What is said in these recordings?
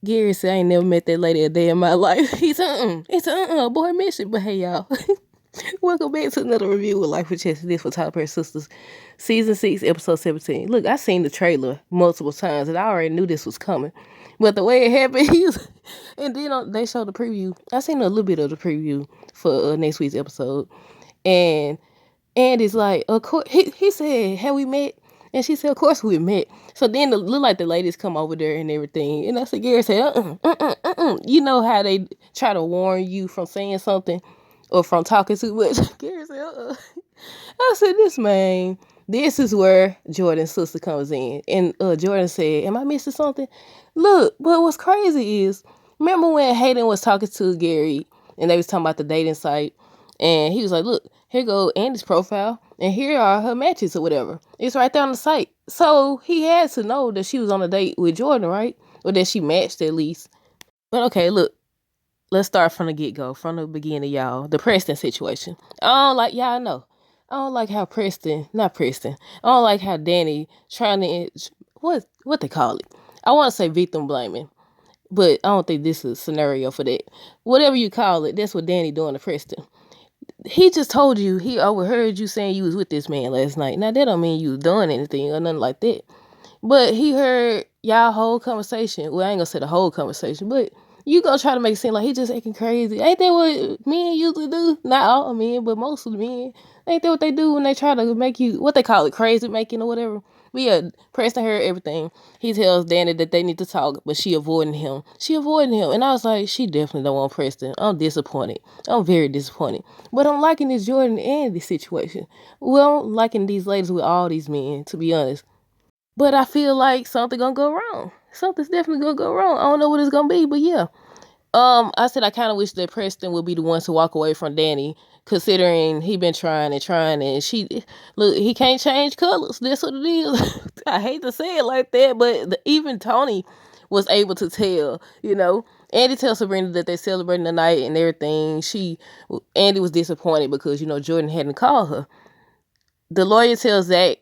Gary said, I ain't never met that lady a day in my life. He said, boy, miss it. But hey, y'all. Welcome back to another review with Life with Chess. This for Tyler Perry Sistas, Season 6, Episode 17. Look, I seen the trailer multiple times, and I already knew this was coming. But the way it happened, and then they showed the preview. I seen a little bit of the preview for next week's episode. And Andy's like, of course, he said, have we met? And she said, of course we met. So then it looked like the ladies come over there and everything. And I said, Gary said, you know how they try to warn you from saying something or from talking too much? Gary said, I said, this is where Jordan's sister comes in. And Jordan said, am I missing something? Look, but what's crazy is, remember when Hayden was talking to Gary and they was talking about the dating site? And he was like, look, here go Andy's profile, and here are her matches or whatever. It's right there on the site. So he had to know that she was on a date with Jordan, right? Or that she matched at least. But okay, look, let's start from the get-go, from the beginning, y'all. The Preston situation. Y'all know. I don't like how not Preston. I don't like how Danny trying to, what they call it? I want to say victim blaming, but I don't think this is a scenario for that. Whatever you call it, that's what Danny doing to Preston. He just told you, he overheard you saying you was with this man last night. Now, that don't mean you was doing anything or nothing like that. But he heard y'all whole conversation. Well, I ain't gonna say the whole conversation, but you gonna try to make it seem like he just acting crazy. Ain't that what men usually do? Not all men, but most of the men. Ain't that what they do when they try to make you, what they call it, crazy making or whatever? But yeah, Preston heard everything. He tells Danny that they need to talk, but she avoiding him. And I was like, she definitely don't want Preston. I'm disappointed. I'm very disappointed. But I'm liking this Jordan and this situation. Well, I'm liking these ladies with all these men, to be honest. But I feel like something gonna go wrong. Something's definitely gonna go wrong. I don't know what it's gonna be, but yeah. I said I kind of wish that Preston would be the one to walk away from Danny, considering he been trying, and he can't change colors. That's what it is. I hate to say it like that, but even Tony was able to tell, Andy tells Sabrina that they're celebrating the night and everything. Andy was disappointed because, Jordan hadn't called her. The lawyer tells Zach,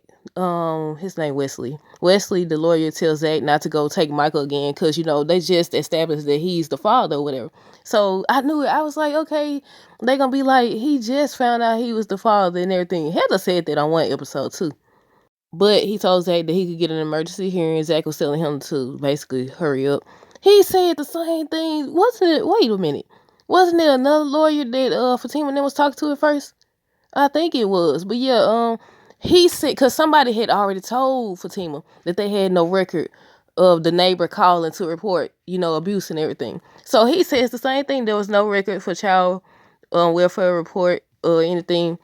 his name Wesley. Wesley, the lawyer, tells Zach not to go take Michael again because, they just established that he's the father or whatever. So I knew it. I was like, okay, they gonna be like, he just found out he was the father and everything. Heather said that on one episode too. But he told Zach that he could get an emergency hearing. Zach was telling him to basically hurry up. He said the same thing. Wasn't it? Wait a minute. Wasn't there another lawyer that Fatima was talking to at first? I think it was. But yeah, he said, because somebody had already told Fatima that they had no record of the neighbor calling to report, abuse and everything. So he says the same thing. There was no record for child welfare report or anything.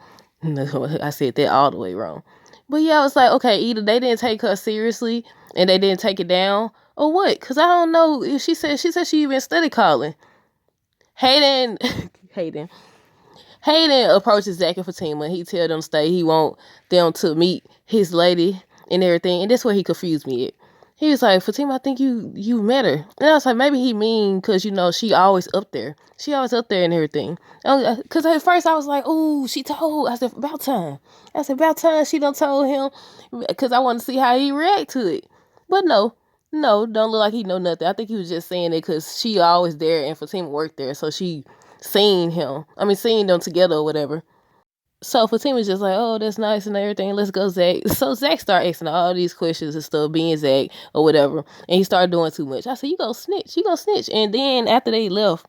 I said that all the way wrong. But yeah, I was like, okay, either they didn't take her seriously and they didn't take it down, or what? Because I don't know if she said she even studied calling. Hayden approaches Zach and Fatima. He tell them stay. He want them to meet his lady and everything. And that's where he confused me at. He was like, Fatima, I think you met her. And I was like, maybe he mean because, she always up there. She always up there and everything. Because at first I was like, oh, she told. I said, about time. She done told him because I want to see how he react to it. But no, don't look like he know nothing. I think he was just saying it because she always there and Fatima worked there. So she seeing them together or whatever. So Fatima's just like, oh, that's nice and everything. Let's go, Zach. So Zach started asking all these questions and stuff, being Zach or whatever. And he started doing too much. I said, you gonna snitch. And then after they left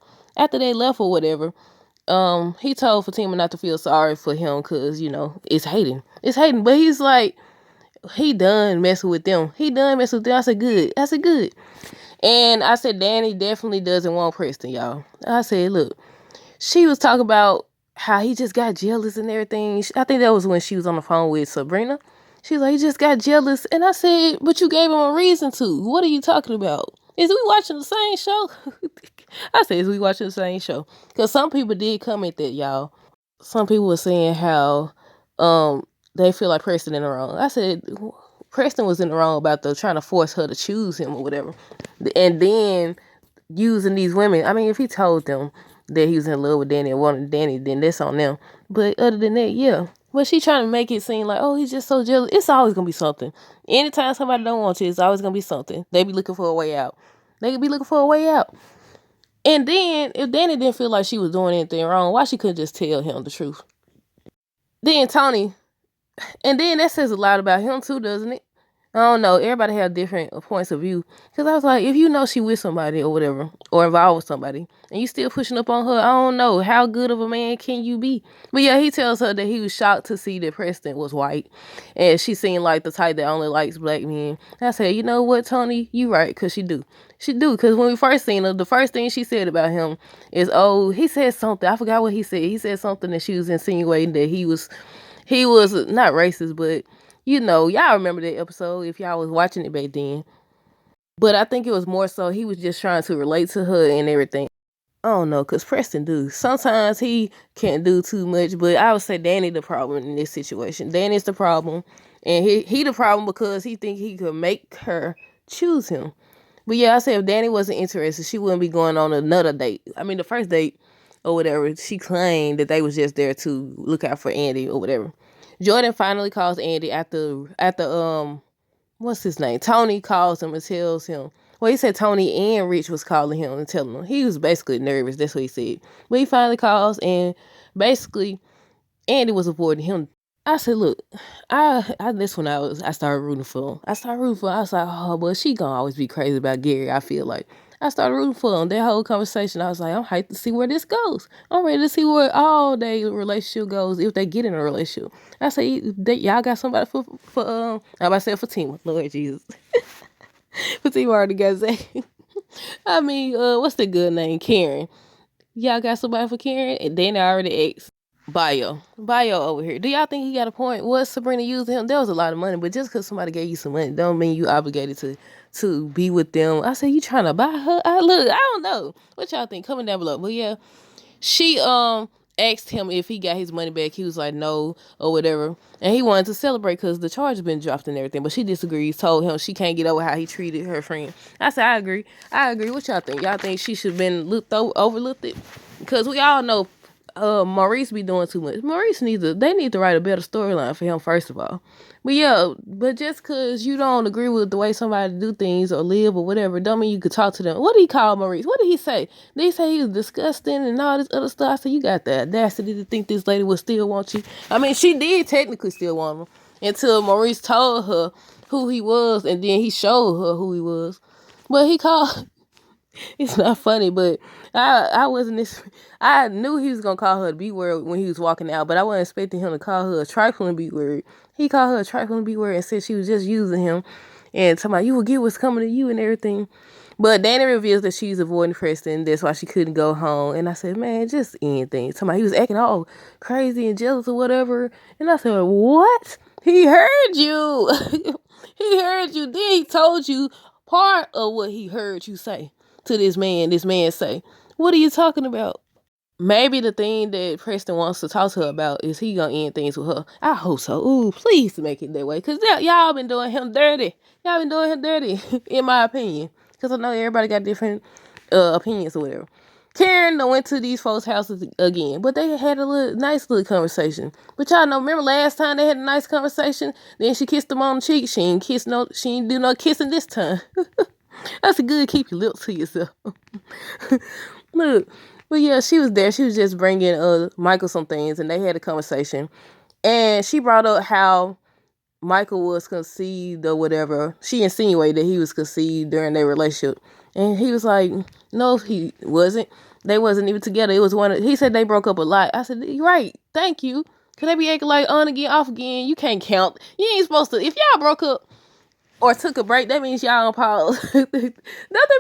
or whatever, he told Fatima not to feel sorry for him because, it's Hayden. But he's like, he done messing with them. I said, good. And I said, Danny definitely doesn't want Preston, y'all. I said, look, she was talking about how he just got jealous and everything. I think that was when she was on the phone with Sabrina. She was like, he just got jealous. And I said, but you gave him a reason to. What are you talking about? Is we watching the same show? I said, is we watching the same show? Because some people did comment that, y'all. Some people were saying how they feel like Preston in the wrong. I said, Preston was in the wrong about trying to force her to choose him or whatever. And then using these women. I mean, if he told them that he was in love with Danny and wanted Danny, then that's on them. But other than that, yeah. But she trying to make it seem like, oh, he's just so jealous. It's always going to be something. Anytime somebody don't want you, it's always going to be something. They be looking for a way out. They could be looking for a way out. And then, if Danny didn't feel like she was doing anything wrong, why she couldn't just tell him the truth? Then Tony, and then that says a lot about him too, doesn't it? I don't know. Everybody have different points of view. Because I was like, if you know she with somebody or whatever, or involved with somebody, and you still pushing up on her, I don't know. How good of a man can you be? But yeah, he tells her that he was shocked to see that Preston was white. And she seemed like the type that only likes black men. I said, you know what, Tony? You right, because she do. She do, because when we first seen her, the first thing she said about him is, oh, he said something. I forgot what he said. He said something that she was insinuating that he was not racist, but you know, y'all remember that episode if y'all was watching it back then. But I think it was more so he was just trying to relate to her and everything. I don't know, because Preston do. Sometimes he can't do too much, but I would say Danny the problem in this situation. Danny's the problem, and he the problem because he think he could make her choose him. But yeah, I said if Danny wasn't interested, she wouldn't be going on another date. I mean, the first date or whatever, she claimed that they was just there to look out for Andy or whatever. Jordan finally calls Andy after what's his name? Tony calls him and tells him. Well, he said Tony and Rich was calling him and telling him. He was basically nervous. That's what he said. But he finally calls, and basically Andy was avoiding him. I said, look, this when I started rooting for him. I was like, oh, but she gonna always be crazy about Gary, I feel like. I started rooting for him. That whole conversation, I was like, I'm hyped to see where this goes. I'm ready to see where all their relationship goes if they get in a relationship. I say, y'all got somebody for I'm about to say Fatima. Lord Jesus. Fatima already got Zach. I mean, what's the good name? Karen. Y'all got somebody for Karen? And then I already asked. Bio over here. Do y'all think he got a point? Was Sabrina using him? There was a lot of money, but just because somebody gave you some money don't mean you obligated to be with them. I said, you trying to buy her? I don't know. What y'all think? Comment down below. But yeah, she asked him if he got his money back. He was like, no, or whatever. And he wanted to celebrate because the charge has been dropped and everything. But she disagrees, told him she can't get over how he treated her friend. I said, I agree. What y'all think? Y'all think she should have been overlooked it? Because we all know Maurice be doing too much. They need to write a better storyline for him, first of all. But yeah, just cause you don't agree with the way somebody do things or live or whatever, don't mean you could talk to them. What did he call Maurice? What did he say? Did he say he was disgusting and all this other stuff? I said, you got the audacity to think this lady would still want you. I mean, she did technically still want him until Maurice told her who he was, and then he showed her who he was. But he called it's not funny, but I wasn't this. I knew he was gonna call her a B word when he was walking out, but I wasn't expecting him to call her a trifling B word. He called her a trifling B word and said she was just using him and talking about you will get what's coming to you and everything. But Danny reveals that she's avoiding Preston. That's why she couldn't go home. And I said, man, just anything. Talking about he was acting all crazy and jealous or whatever. And I said, what? He heard you. He heard you. Then he told you part of what he heard you say to this man say, what are you talking about? Maybe the thing that Preston wants to talk to her about is he gonna end things with her. I hope so. Ooh, please make it that way. Because y'all been doing him dirty. In my opinion. Because I know everybody got different opinions or whatever. Karen went to these folks' houses again. But they had a nice little conversation. But y'all know, remember last time they had a nice conversation? Then she kissed him on the cheek. She ain't do no kissing this time. That's a good keep your lips to yourself. Look, but yeah, she was there. She was just bringing Michael some things, and they had a conversation. And she brought up how Michael was conceived or whatever. She insinuated that he was conceived during their relationship. And he was like, no, he wasn't. They wasn't even together. It was he said they broke up a lot. I said, you're right. Thank you. Could they be acting like on again, off again? You can't count. You ain't supposed to. If y'all broke up or took a break, that means y'all on pause. Nothing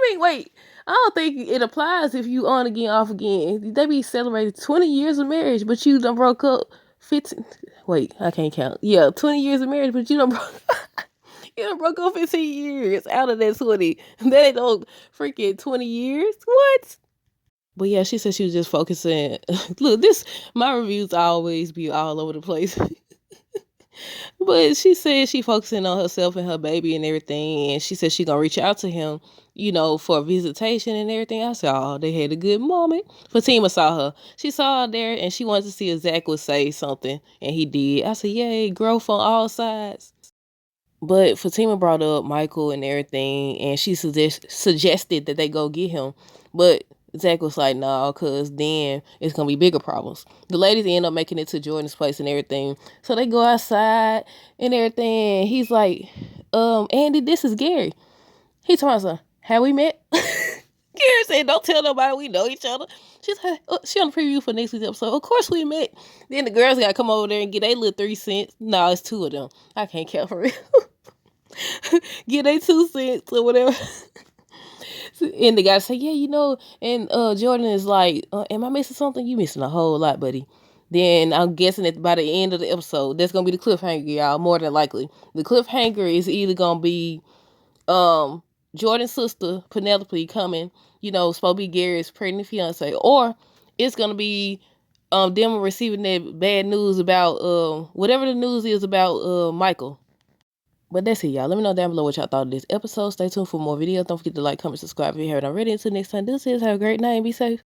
mean, wait. I don't think it applies if you on again, off again. They be celebrating 20 years of marriage, but you done broke up 15. Wait, I can't count. Yeah, 20 years of marriage, but you done broke up 15 years out of that 20. That ain't no freaking 20 years. What? But yeah, she said she was just focusing. Look, my reviews always be all over the place. But she said she focusing on herself and her baby and everything. And she said she gonna reach out to him, for a visitation and everything. I said, oh, they had a good moment. Fatima saw her. She saw her there and she wanted to see if Zach would say something. And he did. I said, yay, growth on all sides. But Fatima brought up Michael and everything, and she suggested that they go get him. But Zach was like, nah, because then it's going to be bigger problems. The ladies end up making it to Jordan's place and everything. So they go outside and everything. He's like, Andy, this is Gary. He told us, have we met? Gary said, don't tell nobody we know each other. She's like, she on the preview for next week's episode. Of course we met. Then the girls got to come over there and get their little 3 cents. No, it's 2 of them. I can't count for real. Get their 2 cents or whatever. And the guy say, yeah, you know, and Jordan is like, am I missing something? You missing a whole lot, buddy. Then I'm guessing that by the end of the episode, that's gonna be the cliffhanger, y'all. More than likely, the cliffhanger is either gonna be Jordan's sister Penelope coming, you know, supposed to be Gary's pregnant fiance, or it's gonna be them receiving that bad news about whatever the news is about Michael. But that's it, y'all. Let me know down below what y'all thought of this episode. Stay tuned for more videos. Don't forget to like, comment, subscribe if you haven't already. Until next time, this is have a great night and be safe.